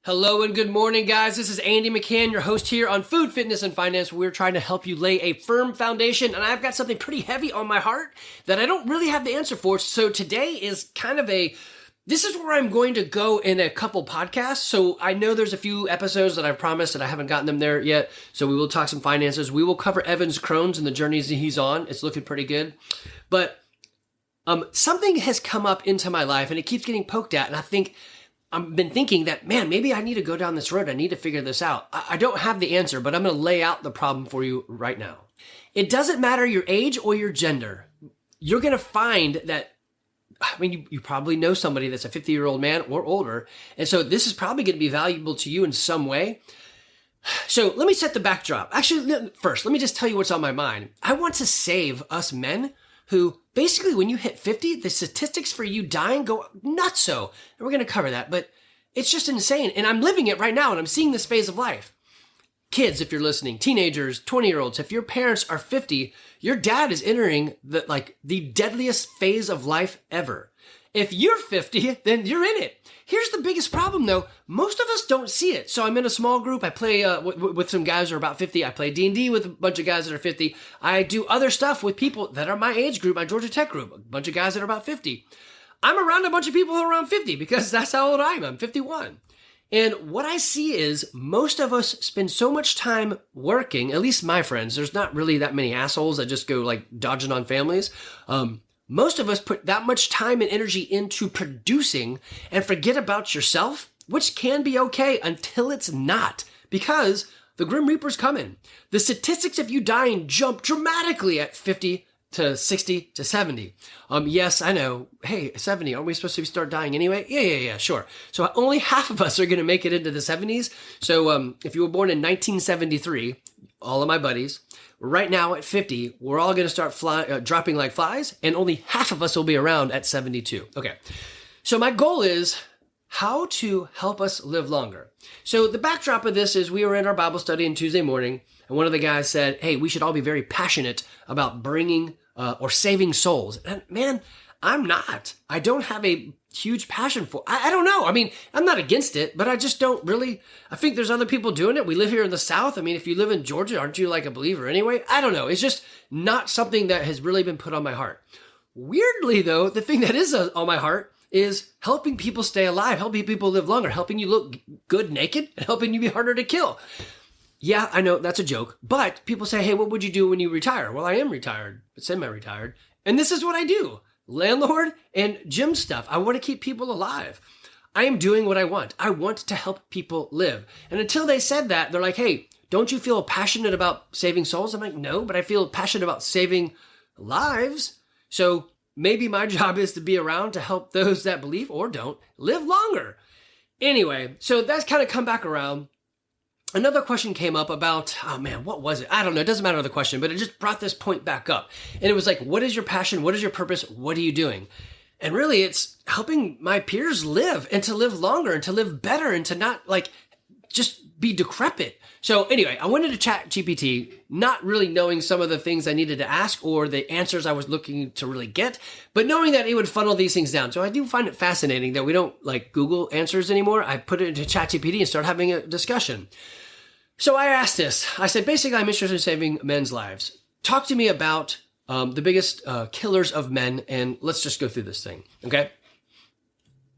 Hello and good morning, guys. This is Andy McCann, your host here on Food, Fitness, and Finance. We're trying to help you lay a firm foundation, and I've got something pretty heavy on my heart that I don't really have the answer for. So today is kind of this is where I'm going to go in a couple podcasts. So I know there's a few episodes that I promised that I haven't gotten them there yet. So we will talk some finances. We will cover Evan's Crohn's and the journeys that he's on. It's looking pretty good. But something has come up into my life, and it keeps getting poked at, and I've been thinking that, man, maybe I need to go down this road. I need to figure this out. I don't have the answer, but I'm going to lay out the problem for you right now. It doesn't matter your age or your gender. You're going to find that, you probably know somebody that's a 50-year-old man or older. And so this is probably going to be valuable to you in some way. So let me set the backdrop. Actually, first, let me just tell you what's on my mind. I want to save us men who basically when you hit 50, the statistics for you dying go nutso. And we're going to cover that, but it's just insane. And I'm living it right now, and I'm seeing this phase of life. Kids, if you're listening, teenagers, 20-year-olds, if your parents are 50, your dad is entering the deadliest phase of life ever. If you're 50, then you're in it. Here's the biggest problem, though. Most of us don't see it. So I'm in a small group. I play with some guys who are about 50. I play D&D with a bunch of guys that are 50. I do other stuff with people that are my age group, my Georgia Tech group, a bunch of guys that are about 50. I'm around a bunch of people who are around 50 because that's how old I am. I'm 51. And what I see is most of us spend so much time working, at least my friends. There's not really that many assholes that just go like dodging on families. Most of us put that much time and energy into producing and forget about yourself, which can be okay until it's not, because the Grim Reaper's coming. The statistics of you dying jump dramatically at 50 to 60 to 70. Yes, I know. Hey, 70, aren't we supposed to start dying anyway? Yeah, sure. So only half of us are going to make it into the 70s. So if you were born in 1973, all of my buddies, right now at 50, we're all going to start dropping like flies, and only half of us will be around at 72. Okay, so my goal is how to help us live longer. So the backdrop of this is we were in our Bible study on Tuesday morning, and one of the guys said, hey, we should all be very passionate about bringing or saving souls. And man, I'm not. I don't have a huge passion for I don't know. I'm not against it, but I just don't really. I think there's other people doing it. We live here in the South. If you live in Georgia, aren't you like a believer anyway? I don't know. It's just not something that has really been put on my heart. Weirdly, though, the thing that is on my heart is helping people stay alive, helping people live longer, helping you look good naked, and helping you be harder to kill. Yeah, I know that's a joke, but people say, hey, what would you do when you retire? Well, I am retired, but semi-retired, and this is what I do. Landlord and gym stuff. I want to keep people alive. I am doing what I want. I want to help people live. And until they said that, they're like, hey, don't you feel passionate about saving souls? I'm like, no, but I feel passionate about saving lives. So maybe my job is to be around to help those that believe or don't live longer. Anyway, so that's kind of come back around. Another question came up about, what was it? I don't know. It doesn't matter the question, but it just brought this point back up. And it was like, what is your passion? What is your purpose? What are you doing? And really, it's helping my peers live and to live longer and to live better and to not just be decrepit. So anyway, I went into ChatGPT, not really knowing some of the things I needed to ask or the answers I was looking to really get, but knowing that it would funnel these things down. So I do find it fascinating that we don't Google answers anymore. I put it into ChatGPT and start having a discussion. So I asked this. I said, basically, I'm interested in saving men's lives. Talk to me about the biggest killers of men, and let's just go through this thing, okay?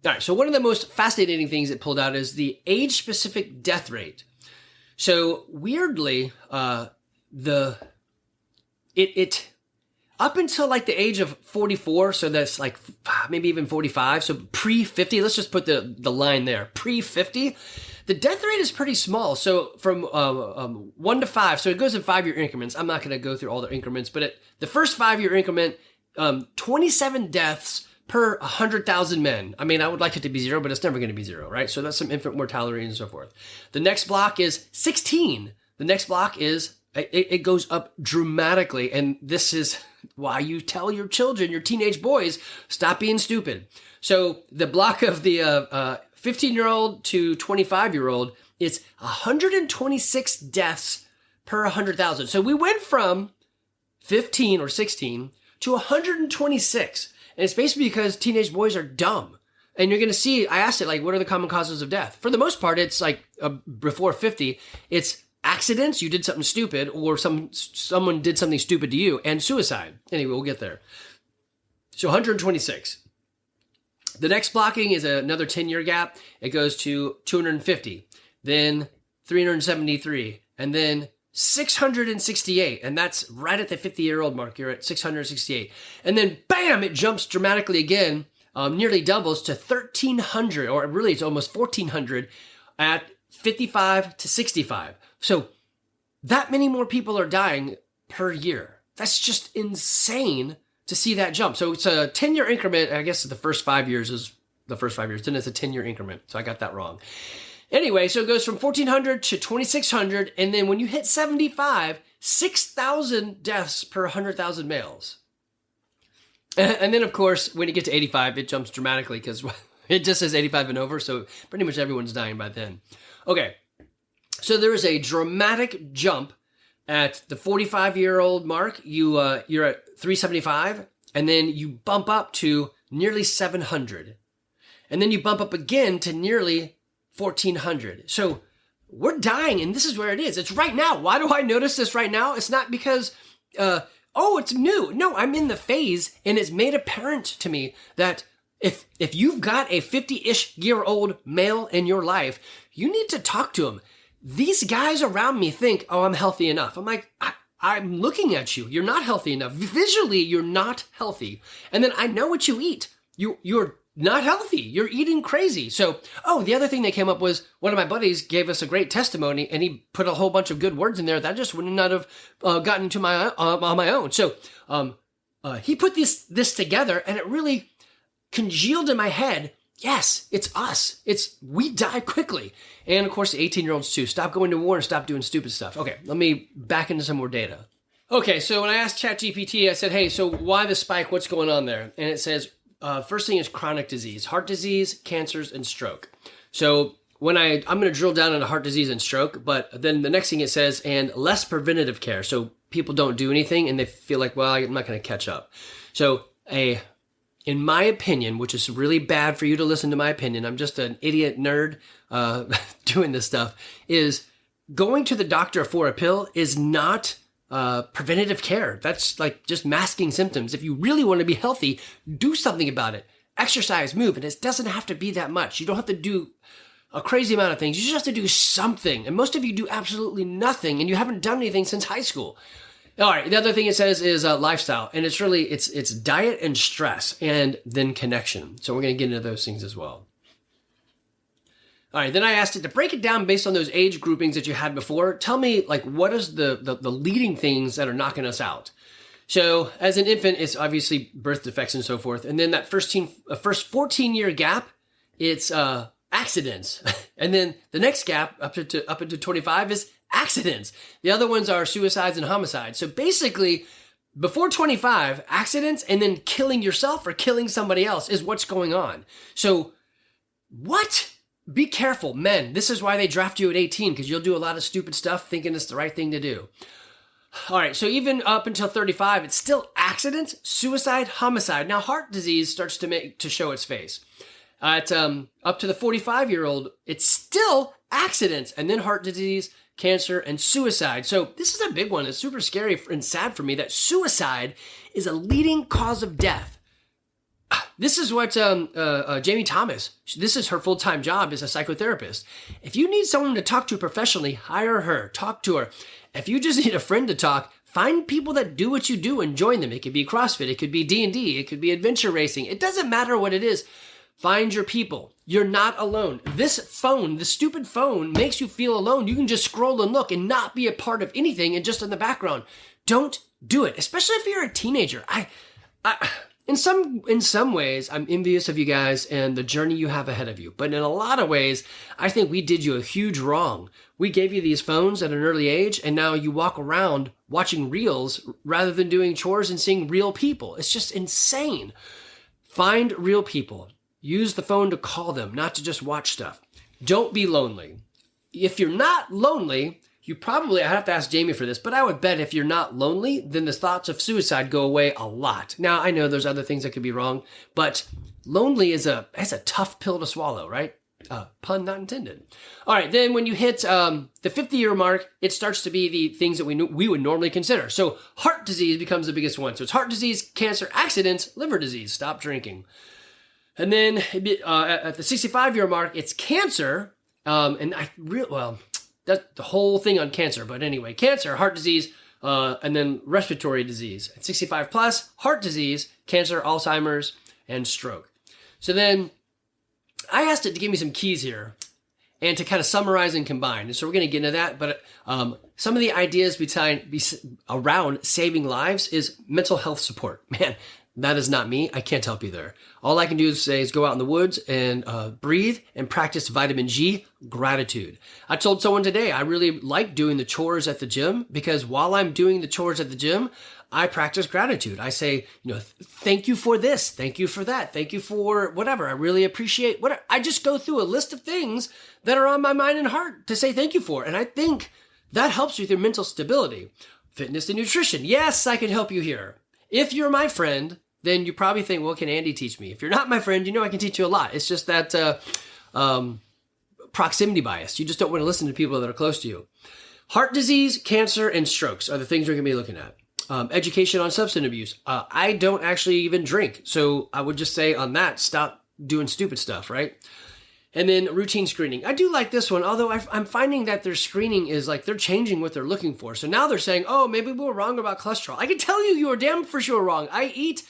All right, so one of the most fascinating things it pulled out is the age-specific death rate. So weirdly, it up until the age of 44, so that's maybe even 45, so pre-50, let's just put the line there, pre-50, the death rate is pretty small. So from 1 to 5, so it goes in 5-year increments. I'm not going to go through all the increments, but at the first 5-year increment, 27 deaths per 100,000 men. I would like it to be 0, but it's never going to be 0, right? So that's some infant mortality and so forth. The next block is 16. The next block is, it goes up dramatically. And this is why you tell your children, your teenage boys, stop being stupid. So the block of the 15-year-old to 25-year-old is 126 deaths per 100,000. So we went from 15 or 16 to 126. And it's basically because teenage boys are dumb. And you're going to see, I asked it, like, what are the common causes of death? For the most part, it's like before 50, it's accidents, you did something stupid, or someone did something stupid to you, and suicide. Anyway, we'll get there. So 126. The next blocking is another 10-year gap. It goes to 250, then 373, and then 668. And that's right at the 50-year-old mark. You're at 668. And then, bam, it jumps dramatically again, nearly doubles to 1,300, or really it's almost 1,400 at 55 to 65. So that many more people are dying per year. That's just insane to see that jump. So it's a 10-year increment. I guess the first 5 years is the first 5 years. Then it's a 10-year increment. So I got that wrong. Anyway, so it goes from 1,400 to 2,600. And then when you hit 75, 6,000 deaths per 100,000 males. And then, of course, when you get to 85, it jumps dramatically because it just says 85 and over. So pretty much everyone's dying by then. Okay. So there is a dramatic jump at the 45-year-old mark. You're at 375, and then you bump up to nearly 700. And then you bump up again to nearly 1,400. So we're dying, and this is where it is. It's right now. Why do I notice this right now? It's not because, it's new. No, I'm in the phase, and it's made apparent to me that if you've got a 50-ish year old male in your life, you need to talk to him. These guys around me think, oh, I'm healthy enough. I'm like, I'm looking at you. You're not healthy enough. Visually, you're not healthy. And then I know what you eat. You're not healthy. You're eating crazy. So, the other thing that came up was one of my buddies gave us a great testimony, and he put a whole bunch of good words in there that I just would not have gotten to on my own. So he put this together, and it really congealed in my head. Yes, it's us. We die quickly. And of course, the 18-year-olds too. Stop going to war and stop doing stupid stuff. Okay, let me back into some more data. Okay, so when I asked ChatGPT, I said, hey, so why the spike? What's going on there? And it says, first thing is chronic disease, heart disease, cancers, and stroke. So when I'm going to drill down into heart disease and stroke, but then the next thing it says, and less preventative care. So people don't do anything and they feel like, well, I'm not going to catch up. So in my opinion, which is really bad for you to listen to my opinion, I'm just an idiot nerd doing this stuff, is going to the doctor for a pill is not preventative care. That's like just masking symptoms. If you really want to be healthy, do something about it. Exercise, move, and it doesn't have to be that much. You don't have to do a crazy amount of things. You just have to do something. And most of you do absolutely nothing, and you haven't done anything since high school. All right, the other thing it says is lifestyle, and it's really, it's diet and stress, and then connection. So we're going to get into those things as well. All right, then I asked it to break it down based on those age groupings that you had before. Tell me, like, what is the leading things that are knocking us out? So as an infant, it's obviously birth defects and so forth. And then that first 14-year gap, it's accidents. And then the next gap up into 25 is accidents. The other ones are suicides and homicides. So basically, before 25, accidents and then killing yourself or killing somebody else is what's going on. So what? Be careful, men. This is why they draft you at 18, because you'll do a lot of stupid stuff thinking it's the right thing to do. All right, so even up until 35, it's still accidents, suicide, homicide. Now, heart disease starts to show its face. At up to the 45-year-old, it's still accidents, and then heart disease, cancer, and suicide. So this is a big one. It's super scary and sad for me that suicide is a leading cause of death. This is what Jamie Thomas, this is her full-time job as a psychotherapist. If you need someone to talk to professionally, hire her, talk to her. If you just need a friend to talk, find people that do what you do and join them. It could be CrossFit, it could be D&D, it could be adventure racing. It doesn't matter what it is. Find your people. You're not alone. This phone, the stupid phone, makes you feel alone. You can just scroll and look and not be a part of anything and just in the background. Don't do it, especially if you're a teenager. In some ways, I'm envious of you guys and the journey you have ahead of you. But in a lot of ways, I think we did you a huge wrong. We gave you these phones at an early age, and now you walk around watching reels rather than doing chores and seeing real people. It's just insane. Find real people. Use the phone to call them, not to just watch stuff. Don't be lonely. If you're not lonely, you probably, I have to ask Jamie for this, but I would bet if you're not lonely, then the thoughts of suicide go away a lot. Now, I know there's other things that could be wrong, but lonely is a tough pill to swallow, right? Pun not intended. All right, then when you hit the 50-year mark, it starts to be the things that we would normally consider. So heart disease becomes the biggest one. So it's heart disease, cancer, accidents, liver disease, stop drinking. And then at the 65-year mark, it's cancer. That's the whole thing on cancer. But anyway, cancer, heart disease, and then respiratory disease. At 65 plus, heart disease, cancer, Alzheimer's, and stroke. So then I asked it to give me some keys here and to kind of summarize and combine. And so we're going to get into that. But some of the ideas around saving lives is mental health support. Man, that is not me. I can't help you there. All I can do is go out in the woods and breathe and practice vitamin G, gratitude. I told someone today I really like doing the chores at the gym because while I'm doing the chores at the gym, I practice gratitude. I say, thank you for this. Thank you for that. Thank you for whatever. I really appreciate whatever. I just go through a list of things that are on my mind and heart to say thank you for. And I think that helps you with your mental stability. Fitness and nutrition. Yes, I can help you here. If you're my friend, then you probably think, well, can Andy teach me? If you're not my friend, I can teach you a lot. It's just that proximity bias. You just don't want to listen to people that are close to you. Heart disease, cancer, and strokes are the things we're going to be looking at. Education on substance abuse. I don't actually even drink. So I would just say on that, stop doing stupid stuff, right? And then routine screening. I do like this one, although I'm finding that their screening is like they're changing what they're looking for. So now they're saying, oh, maybe we were wrong about cholesterol. I can tell you are damn for sure wrong. I eat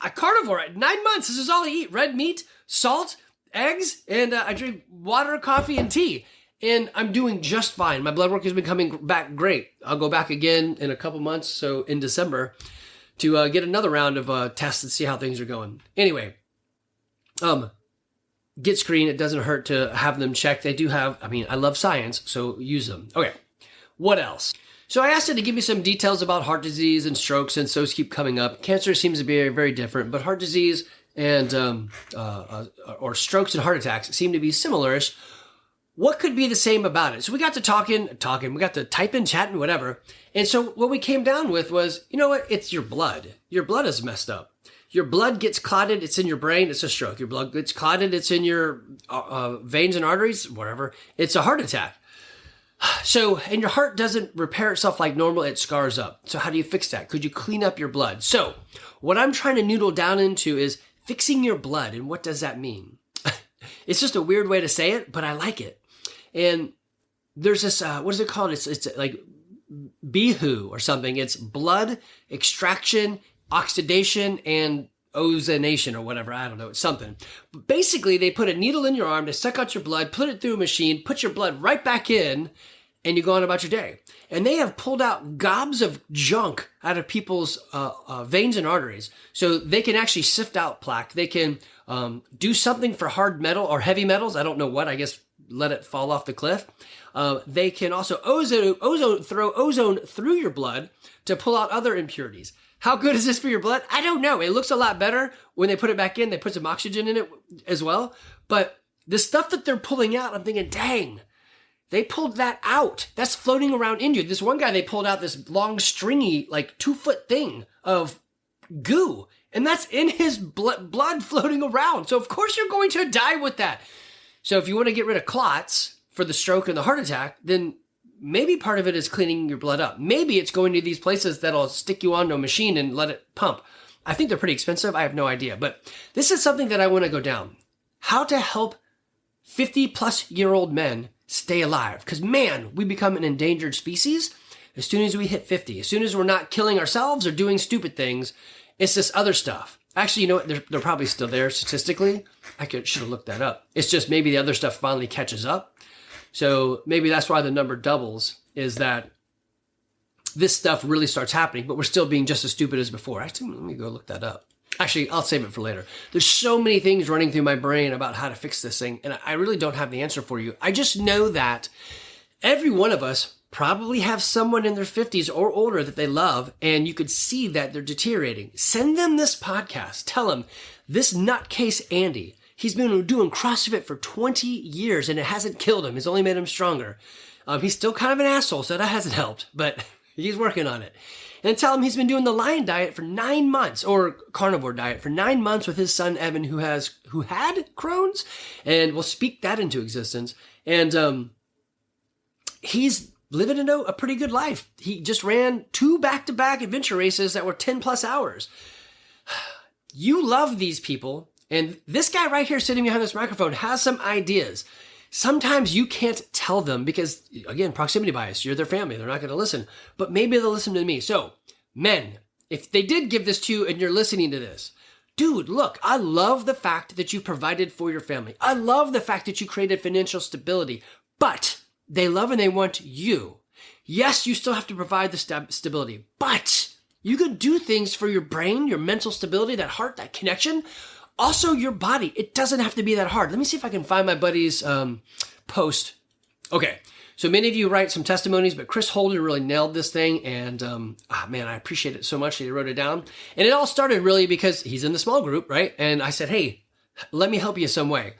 a carnivore. 9 months, this is all I eat. Red meat, salt, eggs, and I drink water, coffee, and tea. And I'm doing just fine. My blood work has been coming back great. I'll go back again in a couple months, so in December, to get another round of tests and see how things are going. Anyway, get screened. It doesn't hurt to have them checked. They do have, I love science, so use them. Okay, what else? So I asked it to give me some details about heart disease and strokes, and those keep coming up. Cancer seems to be very, very different, but heart disease and or strokes and heart attacks seem to be similarish. What could be the same about it? So we got to talking, we got to typing, chatting, whatever. And so what we came down with was, you know what? It's your blood. Your blood is messed up. Your blood gets clotted. It's in your brain. It's a stroke. Your blood gets clotted. It's in your veins and arteries, whatever. It's a heart attack. So, and your heart doesn't repair itself like normal. It scars up. So how do you fix that? Could you clean up your blood? So what I'm trying to noodle down into is fixing your blood. And what does that mean? It's just a weird way to say it, but I like it. And there's this, what is it called? It's like BHU or something. It's blood extraction, oxidation, and ozonation or whatever. I don't know. It's something. But basically, they put a needle in your arm to suck out your blood, put it through a machine, put your blood right back in, and you go on about your day. And they have pulled out gobs of junk out of people's veins and arteries. So they can actually sift out plaque. They can do something for hard metal or heavy metals. I don't know what. I guess let it fall off the cliff. They can also throw ozone through your blood to pull out other impurities. How good is this for your blood? I don't know. It looks a lot better when they put it back in. They put some oxygen in it as well. But the stuff that they're pulling out, I'm thinking, dang, they pulled that out. That's floating around in you. This one guy, they pulled out this long, stringy, like 2-foot thing of goo. And that's in his blood floating around. So of course you're going to die with that. So if you want to get rid of clots for the stroke and the heart attack, then maybe part of it is cleaning your blood up. Maybe it's going to these places that'll stick you onto a machine and let it pump. I think they're pretty expensive. I have no idea. But this is something that I want to go down. How to help 50-plus-year-old men stay alive. Because, man, we become an endangered species as soon as we hit 50. As soon as we're not killing ourselves or doing stupid things, it's this other stuff. Actually, you know what? They're probably still there statistically. Should have looked that up. It's just maybe the other stuff finally catches up. So maybe that's why the number doubles, is that this stuff really starts happening, but we're still being just as stupid as before. Actually, let me go look that up. Actually, I'll save it for later. There's so many things running through my brain about how to fix this thing, and I really don't have the answer for you. I just know that every one of us probably have someone in their 50s or older that they love, and you could see that they're deteriorating. Send them this podcast. Tell them, this nutcase Andy, he's been doing CrossFit for 20 years, and it hasn't killed him. It's only made him stronger. He's still kind of an asshole, so that hasn't helped, but he's working on it. And tell him he's been doing the lion diet for 9 months, or carnivore diet for 9 months with his son Evan, who had Crohn's, and we'll speak that into existence. And he's living a pretty good life. He just ran 2 back-to-back adventure races that were 10 plus hours. You love these people, and this guy right here sitting behind this microphone has some ideas. Sometimes you can't tell them because, again, proximity bias. You're their family. They're not going to listen. But maybe they'll listen to me. So, men, if they did give this to you and you're listening to this, dude, look, I love the fact that you provided for your family. I love the fact that you created financial stability. But they love and they want you. Yes, you still have to provide the stability. But you could do things for your brain, your mental stability, that heart, that connection. Also, your body. It doesn't have to be that hard. Let me see if I can find my buddy's post. Okay, so many of you write some testimonies, but Chris Holder really nailed this thing. And man, I appreciate it so much that he wrote it down. And it all started really because he's in the small group, right? And I said, hey, let me help you some way.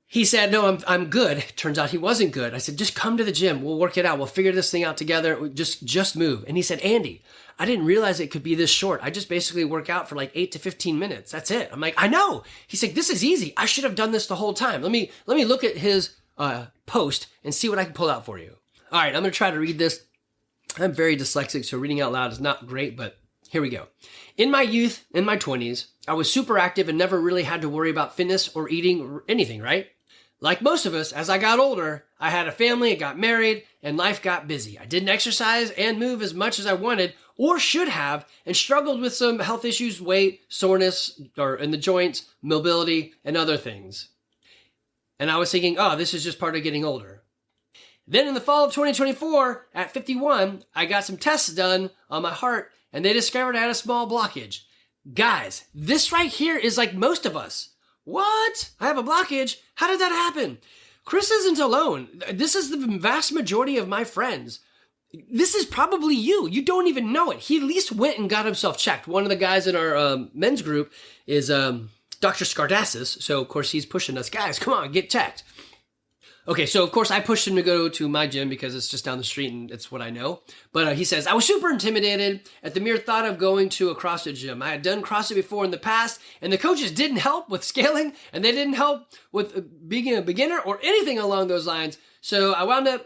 He said, no, I'm good. Turns out he wasn't good. I said, just come to the gym. We'll work it out. We'll figure this thing out together. Just move. And he said, Andy, I didn't realize it could be this short. I just basically work out for like 8 to 15 minutes. That's it. I'm like, I know. He's like, this is easy. I should have done this the whole time. Let me look at his post and see what I can pull out for you. All right, I'm going to try to read this. I'm very dyslexic, so reading out loud is not great, but here we go. In my youth, in my 20s, I was super active and never really had to worry about fitness or eating or anything, right? Like most of us, as I got older, I had a family, I got married, and life got busy. I didn't exercise and move as much as I wanted or should have, and struggled with some health issues, weight, soreness, or in the joints, mobility, and other things. And I was thinking, oh, this is just part of getting older. Then in the fall of 2024, at 51, I got some tests done on my heart, and they discovered I had a small blockage. Guys, this right here is like most of us. What? I have a blockage? How did that happen? Chris isn't alone. This is the vast majority of my friends. This is probably you. You don't even know it. He at least went and got himself checked. One of the guys in our men's group is Dr. Skardassis. So, of course, he's pushing us. Guys, come on, get checked. Okay, so of course I pushed him to go to my gym because it's just down the street and it's what I know. But he says, I was super intimidated at the mere thought of going to a CrossFit gym. I had done CrossFit before in the past, and the coaches didn't help with scaling, and they didn't help with being a beginner or anything along those lines. So I wound up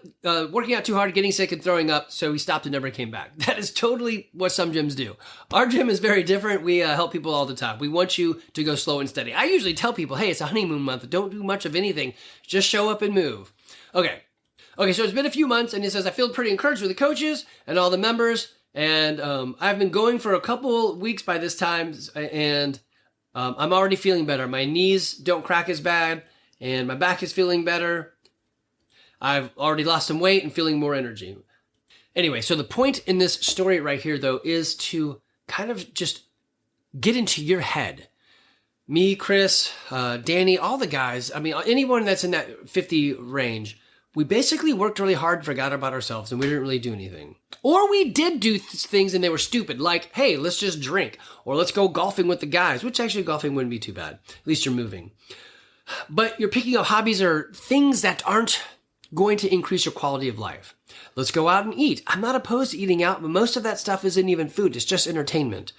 working out too hard, getting sick and throwing up, so he stopped and never came back. That is totally what some gyms do. Our gym is very different. We help people all the time. We want you to go slow and steady. I usually tell people, hey, it's a honeymoon month. Don't do much of anything. Just show up and move. Okay, so it's been a few months, and he says, I feel pretty encouraged with the coaches and all the members, and I've been going for a couple weeks by this time, and I'm already feeling better. My knees don't crack as bad, and my back is feeling better. I've already lost some weight and feeling more energy. Anyway, so the point in this story right here, though, is to kind of just get into your head. Me, Chris, Danny, all the guys, I mean, anyone that's in that 50 range, we basically worked really hard, forgot about ourselves, and we didn't really do anything. Or we did do things and they were stupid, like, hey, let's just drink, or let's go golfing with the guys, which actually golfing wouldn't be too bad. At least you're moving. But you're picking up hobbies or things that aren't going to increase your quality of life. Let's go out and eat. I'm not opposed to eating out, but most of that stuff isn't even food. It's just entertainment.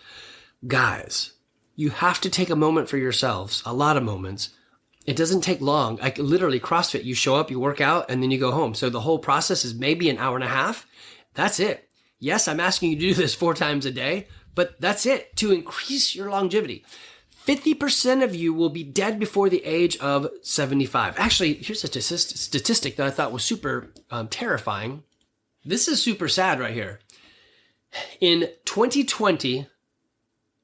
Guys, you have to take a moment for yourselves, a lot of moments. It doesn't take long. Like literally CrossFit, you show up, you work out, and then you go home. So the whole process is maybe an hour and a half. That's it. Yes, I'm asking you to do this 4 times a day, but that's it to increase your longevity. 50% of you will be dead before the age of 75. Actually, here's a statistic that I thought was super terrifying. This is super sad right here. In 2020,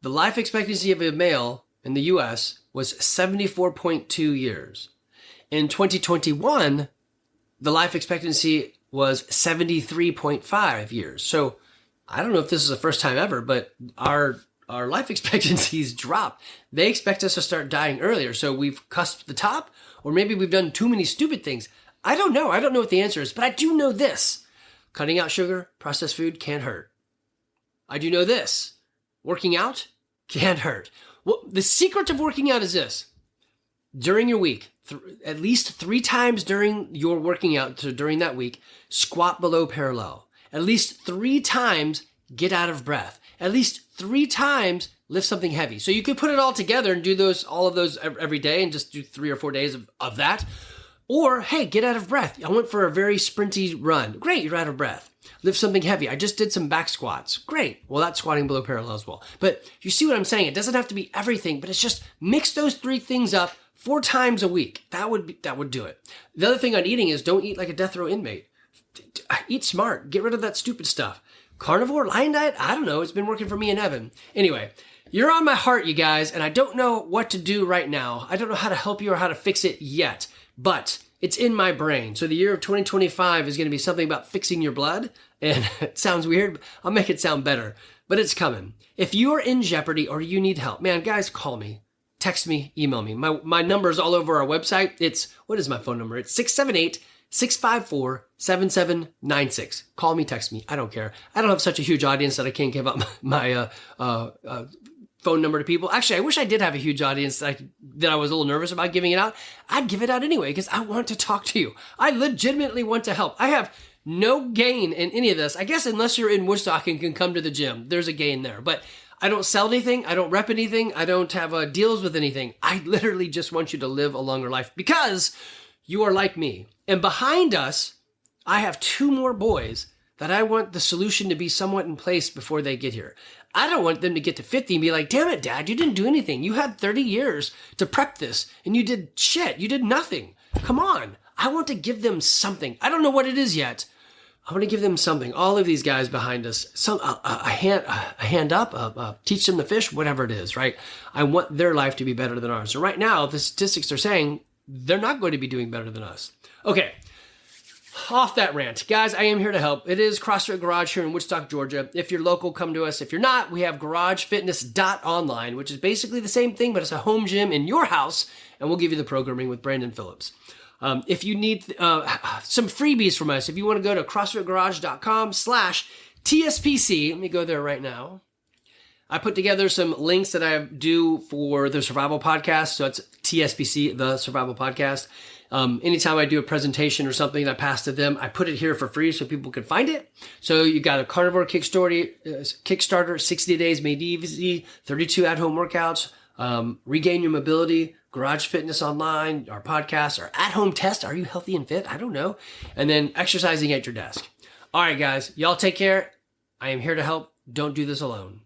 the life expectancy of a male in the US was 74.2 years. In 2021, the life expectancy was 73.5 years. So I don't know if this is the first time ever, but our life expectancies dropped. They expect us to start dying earlier. So we've cusped the top, or maybe we've done too many stupid things. I don't know. I don't know what the answer is, but I do know this. Cutting out sugar, processed food can't hurt. I do know this. Working out can't hurt. Well, the secret of working out is this. during your week, at least 3 times during your working out, so during that week, squat below parallel. At least 3 times, get out of breath. At least 3 times, lift something heavy. So you could put it all together and do all of those every day and just do 3 or 4 days of that. Or, hey, get out of breath. I went for a very sprinty run. Great, you're out of breath. Lift something heavy. I just did some back squats. Great. Well, that's squatting below parallel as well. But you see what I'm saying? It doesn't have to be everything, but it's just mix those 3 things up 4 times a week. That would do it. The other thing on eating is don't eat like a death row inmate. Eat smart. Get rid of that stupid stuff. Carnivore, lion diet? I don't know. It's been working for me and Evan. Anyway, you're on my heart, you guys, and I don't know what to do right now. I don't know how to help you or how to fix it yet, but it's in my brain. So the year of 2025 is going to be something about fixing your blood, and it sounds weird, but I'll make it sound better, but it's coming. If you are in jeopardy or you need help, man, guys, call me. Text me, email me. My number is all over our website. What is my phone number? It's 678-654-7796. Call me, text me. I don't care. I don't have such a huge audience that I can't give up my phone number to people. Actually, I wish I did have a huge audience that I was a little nervous about giving it out. I'd give it out anyway because I want to talk to you. I legitimately want to help. I have no gain in any of this. I guess unless you're in Woodstock and can come to the gym, there's a gain there. But I don't sell anything. I don't rep anything. I don't have deals with anything. I literally just want you to live a longer life because you are like me. And behind us, I have 2 more boys that I want the solution to be somewhat in place before they get here. I don't want them to get to 50 and be like, damn it, Dad, you didn't do anything. You had 30 years to prep this and you did shit. You did nothing. Come on. I want to give them something. I don't know what it is yet. I want to give them something. All of these guys behind us, a hand up, teach them to fish, whatever it is, right? I want their life to be better than ours. So right now, the statistics are saying they're not going to be doing better than us. Okay, off that rant. Guys, I am here to help. It is CrossFit Garage here in Woodstock, Georgia. If you're local, come to us. If you're not, we have garagefitness.online, which is basically the same thing, but it's a home gym in your house, and we'll give you the programming with Brandon Phillips. If you need some freebies from us, if you want to go to crossfitgarage.com/TSPC, let me go there right now. I put together some links that I do for the Survival Podcast. So it's TSPC, the Survival Podcast. Anytime I do a presentation or something I pass to them, I put it here for free so people can find it. So you got a carnivore Kickstarter, 60 days made easy, 32 at-home workouts, regain your mobility, Garage Fitness Online, our podcast, our at-home test. Are you healthy and fit? I don't know. And then exercising at your desk. All right, guys, y'all take care. I am here to help. Don't do this alone.